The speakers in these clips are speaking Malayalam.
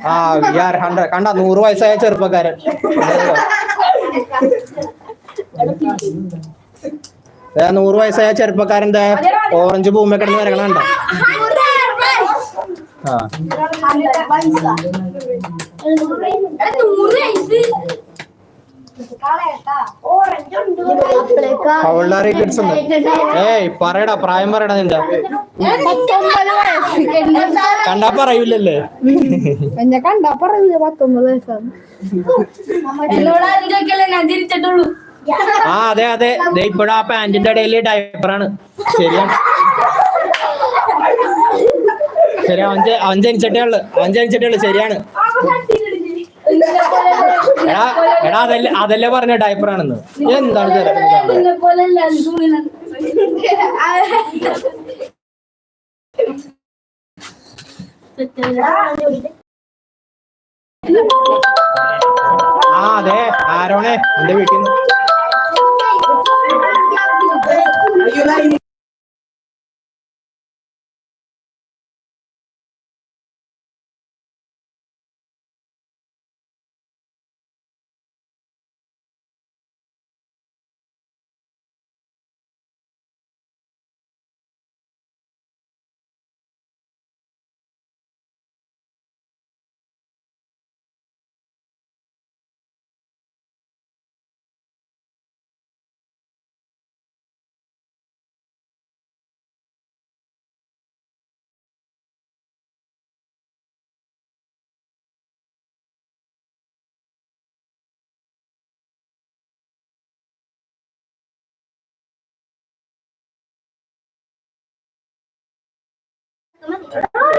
ആ VR 100 കണ്ട 100 വയസ്സായ ചെറുപ്പക്കാരൻ. ഏ 100 വയസ്സായ ചെറുപ്പക്കാരൻ്റെ ഓറഞ്ച് ഭൂമി കിടന്ന് വരകണണ്ട. ആ ഏയ് പറയടാ, പ്രായം പറയടാ നിന്റെ. കണ്ടാ പറയൂലല്ലേ? കണ്ടാ പറയൂല. 19 വയസ്സാണ്. ആ അതെ അതെ, ഇപ്പോഴും ആ പാന്റിന്റെ ഇടയിൽ ഡയപ്പറാണ്. ശരിയാണ്, ശരി. അവൻ ജനിച്ചിട്ടേ ഉള്ളു. ശരിയാണ്. എടാ അതല്ലേ പറഞ്ഞ ഡയപ്പറാണെന്ന്. എന്താണ് ആ അതെ, ആരോണേ എന്റെ വീട്ടിൽ നിന്ന്.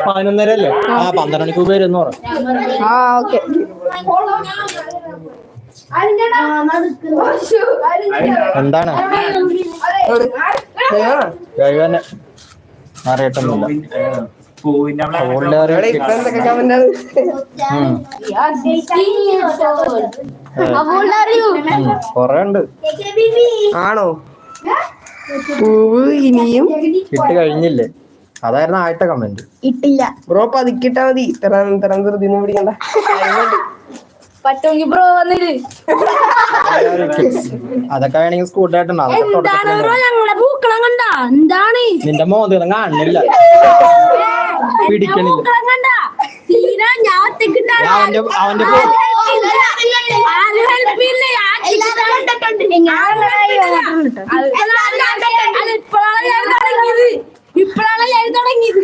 പതിനൊന്നരല്ലേ? ആ 12 മണിക്ക് വരുമെന്ന് പറഞ്ഞു. ആ ഓക്കെ. എന്താണ് അറിയട്ടൊന്നുമില്ല. കൊറേ ഉണ്ട്. ആണോ? പൂവ് ഇനിയും ഇട്ട് കഴിഞ്ഞില്ലേ? അതായിരുന്നു ആദ്യത്തെ കമന്റ്. ഇട്ടില്ല ബ്രോ, പതുക്കിട്ടാ മതി. ഇത്തരം ധൃതിയൊന്നും പിടിക്കണ്ട. പറ്റുമെങ്കിൽ ബ്രോ വന്നിട്ട് അതൊക്കെ വേണമെങ്കിൽ സ്കൂട്ടായിട്ടുണ്ടാവും. പൂക്കളം കണ്ട എന്താണ് നിന്റെ മോതിരം കാണുന്നില്ല, പിടിക്കണില്ല. അവന്റെ ഇപ്പോഴാണ് തുടങ്ങിയത്.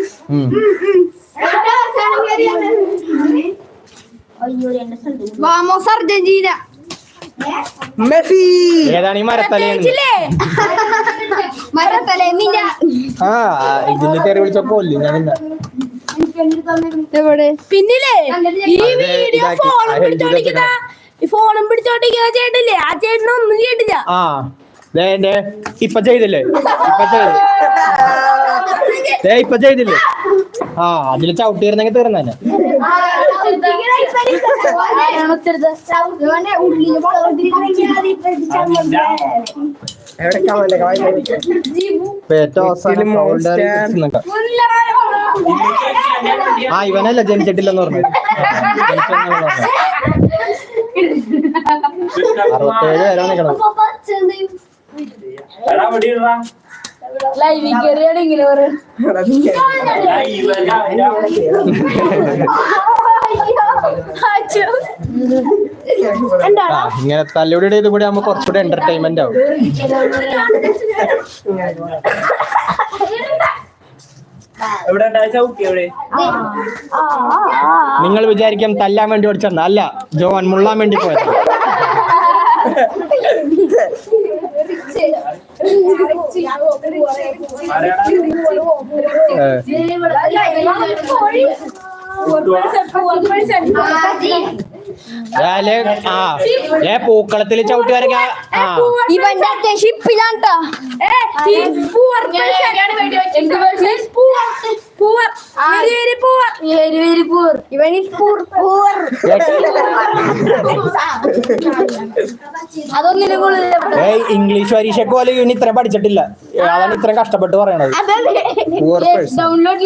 വാമോസ് അർജന്റീന. മെസ്സി. ഏതാണ് ഈ മരത്തലയാണ്? ആ ഇതിന്റെ കയറി വിളിച്ച കൊല്ലും ഞാൻ. പിന്നില്ലേ ഈ വീഡിയോ ഫോണും പിടിച്ചോണ്ടിരിക്കുന്ന ചേട്ടില്ലേ, ആ ചേട്ടനൊന്നും കേട്ടില്ല. ആ ഇപ്പൊ ചെയ്തില്ലേ? ഇപ്പൊ ചെയ്തില്ലേ? ആ അതില് ചവിട്ടിയിരുന്നെങ്കിൽ തീർന്നെ. ആ ഇവനല്ല ജനിച്ചിട്ടില്ലെന്ന് പറഞ്ഞു. 67 വരാൻ നിക്കണം. ഇങ്ങനെ തല്ലുകൂടി ഇത് കൂടി ആകുമ്പോ കുറച്ചുകൂടി എന്റർടൈൻമെന്റ് ആവും. നിങ്ങൾ വിചാരിക്കും തല്ലാൻ വേണ്ടി ഓടിച്ചെന്ന, അല്ല, ജോൻ മുള്ളാൻ വേണ്ടി പോയത്. പൂക്കളത്തിൽ ചവിട്ടി വരയ്ക്കാ. ഇവന്റെ ഷിപ്പിലാണ്ടാ ഇംഗ്ലീഷ് പരീക്ഷയ്ക്ക് പോലെ ഇവന് ഇത്ര പഠിച്ചിട്ടില്ല. അതാണ് ഇത്രയും കഷ്ടപ്പെട്ട് പറയണത്. ഡൗൺലോഡ്